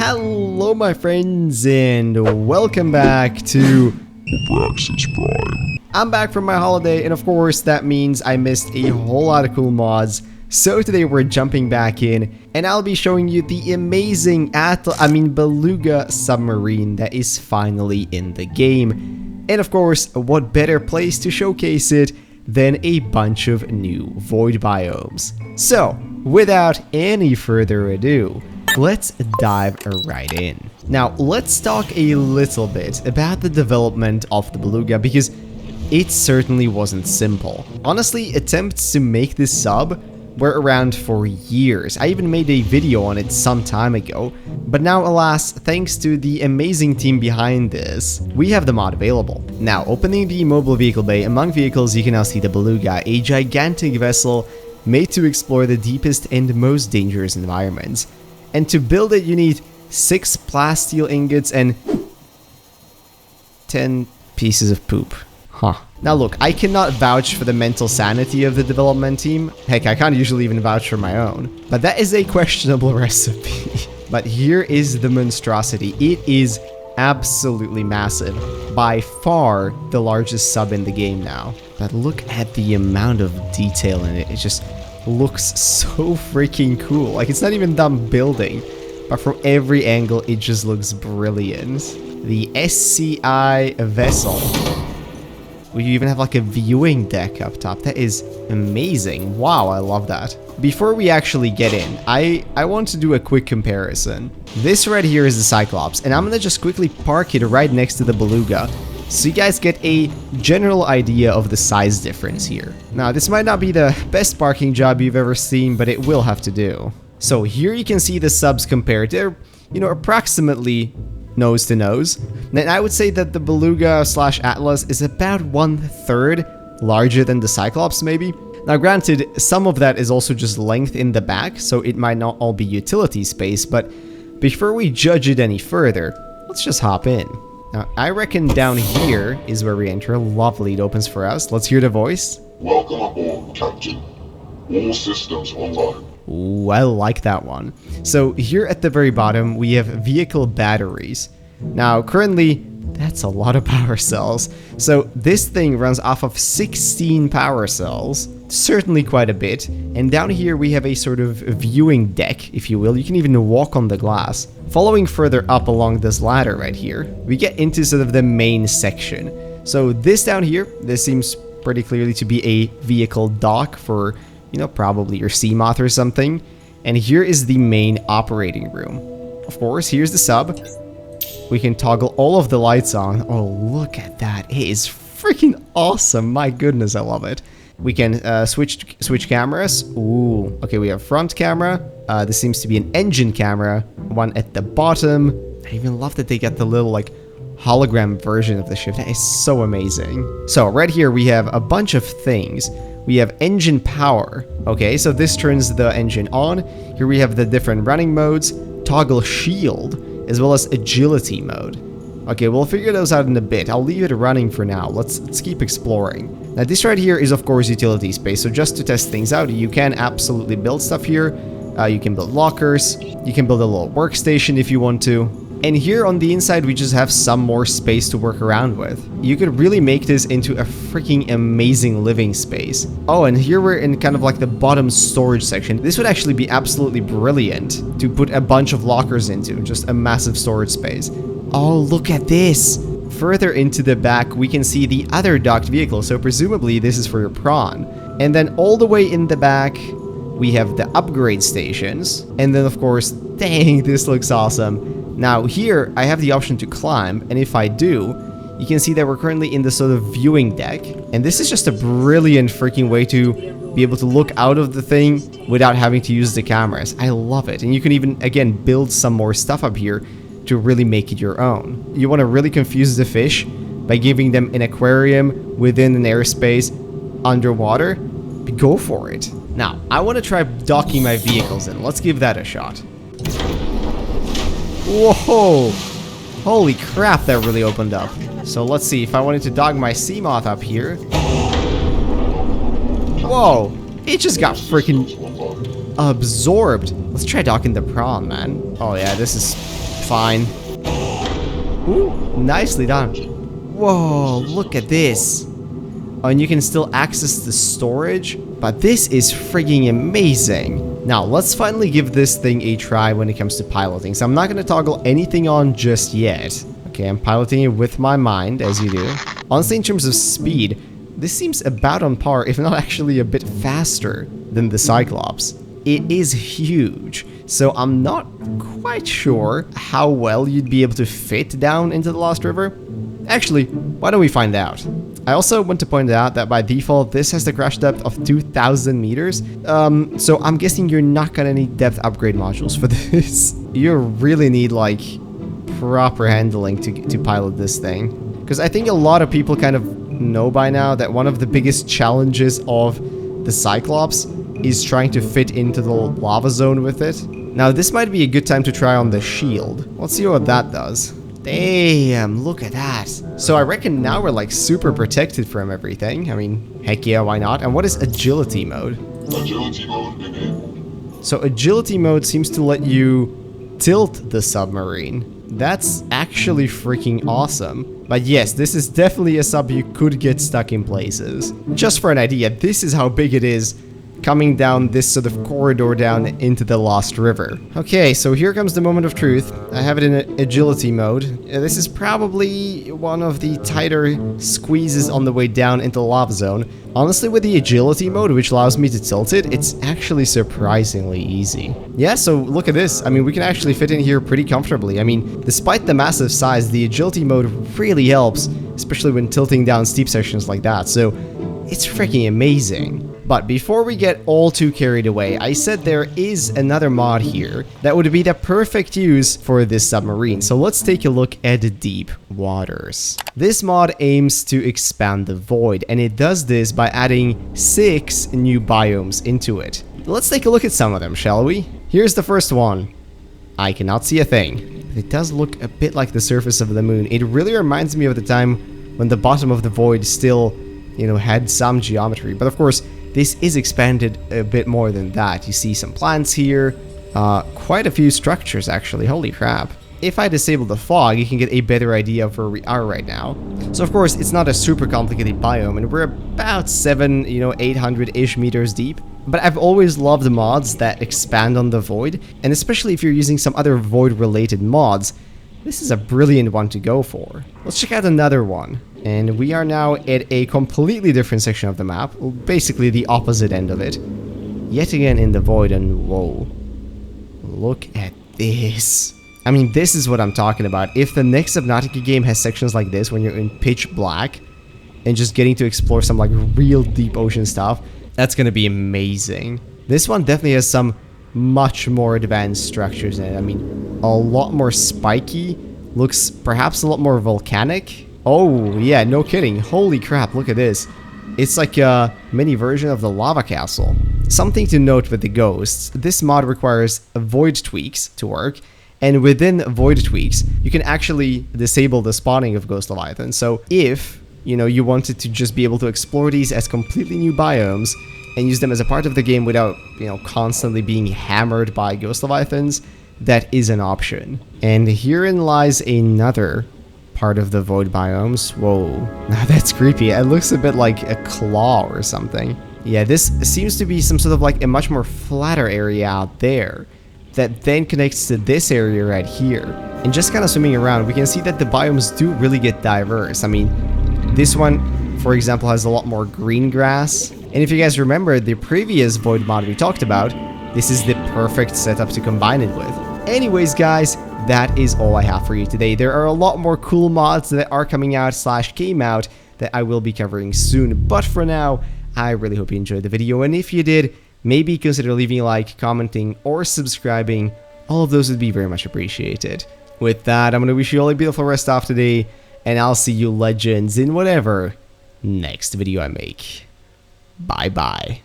Hello my friends and welcome back to Prime. I'm back from my holiday and of course that means I missed a whole lot of cool mods. So today we're jumping back in and I'll be showing you the amazing Beluga Submarine that is finally in the game. And of course, what better place to showcase it than a bunch of new Void Biomes. So, without any further ado, let's dive right in. Now, let's talk a little bit about the development of the Beluga because it certainly wasn't simple. Honestly, attempts to make this sub were around for years. I even made a video on it some time ago, but now alas, thanks to the amazing team behind this, we have the mod available. Now, opening the mobile vehicle bay, among vehicles you can now see the Beluga, a gigantic vessel made to explore the deepest and most dangerous environments. And to build it you need 6 plasteel ingots and 10 pieces of poop. Huh. Now look, I cannot vouch for the mental sanity of the development team. Heck, I can't usually even vouch for my own. But that is a questionable recipe. But here is the monstrosity. It is absolutely massive. By far the largest sub in the game now. But look at the amount of detail in it. It just looks so freaking cool. Like, it's not even done building. But from every angle, it just looks brilliant. The SCI vessel. We even have like a viewing deck up top. That is amazing. Wow, I love that. Before we actually get in, I want to do a quick comparison. This right here is the Cyclops, and I'm gonna just quickly park it right next to the Beluga, so you guys get a general idea of the size difference here. Now, this might not be the best parking job you've ever seen, but it will have to do. So here you can see the subs compared. They're, approximately nose to nose. And I would say that the Beluga / Atlas is about 1/3 larger than the Cyclops maybe. Now granted, some of that is also just length in the back, so it might not all be utility space, but before we judge it any further, let's just hop in. Now I reckon down here is where we enter. Lovely, it opens for us. Let's hear the voice. Welcome aboard, Captain. All systems online. Ooh, I like that one. So here at the very bottom, we have vehicle batteries. Now, currently, that's a lot of power cells. So this thing runs off of 16 power cells, certainly quite a bit. And down here, we have a sort of viewing deck, if you will. You can even walk on the glass. Following further up along this ladder right here, we get into sort of the main section. So this down here, this seems pretty clearly to be a vehicle dock for, probably your Seamoth or something. And here is the main operating room. Of course, here's the sub. We can toggle all of the lights on. Oh, look at that. It is freaking awesome. My goodness, I love it. We can switch cameras. Ooh, okay, we have front camera. This seems to be an engine camera. One at the bottom. I even love that they got the little, hologram version of the ship. That is so amazing. So, right here, we have a bunch of things. We have engine power. Okay, so this turns the engine on. Here we have the different running modes, toggle shield, as well as agility mode. Okay, we'll figure those out in a bit. I'll leave it running for now. Let's keep exploring. Now this right here is of course utility space. So just to test things out, you can absolutely build stuff here. You can build lockers. You can build a little workstation if you want to. And here on the inside, we just have some more space to work around with. You could really make this into a freaking amazing living space. Oh, and here we're in kind of like the bottom storage section. This would actually be absolutely brilliant to put a bunch of lockers into, just a massive storage space. Oh, look at this. Further into the back, we can see the other docked vehicle, so presumably this is for your prawn. And then all the way in the back, we have the upgrade stations. And then of course, dang, this looks awesome. Now here, I have the option to climb, and if I do, you can see that we're currently in the sort of viewing deck. And this is just a brilliant freaking way to be able to look out of the thing without having to use the cameras. I love it. And you can even, again, build some more stuff up here to really make it your own. You want to really confuse the fish by giving them an aquarium within an airspace underwater? Go for it. Now, I want to try docking my vehicles in. Let's give that a shot. Whoa! Holy crap, that really opened up. So let's see, if I wanted to dog my Seamoth up here. Whoa! It just got freaking absorbed. Let's try docking the prawn, man. Oh yeah, this Fine. Ooh, nicely done. Whoa, look at this. Oh, and you can still access the storage, but this is frigging amazing. Now, let's finally give this thing a try when it comes to piloting. So I'm not going to toggle anything on just yet. Okay, I'm piloting it with my mind, as you do. Honestly, in terms of speed, this seems about on par, if not actually a bit faster than the Cyclops. It is huge, so I'm not quite sure how well you'd be able to fit down into the Lost River. Actually, why don't we find out? I also want to point out that by default, this has the crash depth of 2,000 meters. So I'm guessing you're not gonna need depth upgrade modules for this. You really need, like, proper handling to pilot this thing. Because I think a lot of people kind of know by now that one of the biggest challenges of the Cyclops is trying to fit into the lava zone with it. Now, this might be a good time to try on the shield. Let's see what that does. Damn, look at that. So I reckon now we're like super protected from everything. I mean, heck yeah, why not? And what is agility mode? Agility mode enabled. So agility mode seems to let you tilt the submarine. That's actually freaking awesome. But yes, this is definitely a sub you could get stuck in places. Just for an idea, this is how big it is coming down this sort of corridor down into the Lost River. Okay, so here comes the moment of truth. I have it in agility mode. This is probably one of the tighter squeezes on the way down into the lava zone. Honestly, with the agility mode, which allows me to tilt it, it's actually surprisingly easy. Yeah, so look at this. I mean, we can actually fit in here pretty comfortably. I mean, despite the massive size, the agility mode really helps, especially when tilting down steep sections like that. So it's freaking amazing. But before we get all too carried away, I said there is another mod here that would be the perfect use for this submarine. So let's take a look at Deep Waters. This mod aims to expand the void, and it does this by adding 6 new biomes into it. Let's take a look at some of them, shall we? Here's the first one. I cannot see a thing. It does look a bit like the surface of the moon. It really reminds me of the time when the bottom of the void still, you know, had some geometry. But of course, this is expanded a bit more than that. You see some plants here, quite a few structures actually, holy crap. If I disable the fog, you can get a better idea of where we are right now. So of course, it's not a super complicated biome, and we're about 800-ish meters deep. But I've always loved the mods that expand on the void, and especially if you're using some other void-related mods, this is a brilliant one to go for. Let's check out another one. And we are now at a completely different section of the map, basically the opposite end of it. Yet again in the void, and whoa. Look at this. I mean, this is what I'm talking about. If the next Subnautica game has sections like this when you're in pitch black and just getting to explore some like real deep ocean stuff, that's gonna be amazing. This one definitely has some much more advanced structures in it. I mean, a lot more spiky, looks perhaps a lot more volcanic. Oh, yeah, no kidding. Holy crap, look at this. It's like a mini version of the lava castle. Something to note with the ghosts, this mod requires void tweaks to work, and within void tweaks, you can actually disable the spawning of ghost leviathans. So if, you know, you wanted to just be able to explore these as completely new biomes and use them as a part of the game without, you know, constantly being hammered by ghost leviathans, that is an option. And herein lies another part of the void biomes. Whoa, now that's creepy. It looks a bit like a claw or something. Yeah, this seems to be some sort of like a much more flatter area out there that then connects to this area right here. And just kind of swimming around, we can see that the biomes do really get diverse. I mean, this one, for example, has a lot more green grass. And if you guys remember the previous void mod we talked about, this is the perfect setup to combine it with. Anyways, guys, that is all I have for you today. There are a lot more cool mods that are coming out / came out that I will be covering soon. But for now, I really hope you enjoyed the video. And if you did, maybe consider leaving a like, commenting, or subscribing. All of those would be very much appreciated. With that, I'm going to wish you all a beautiful rest of today. And I'll see you legends in whatever next video I make. Bye-bye.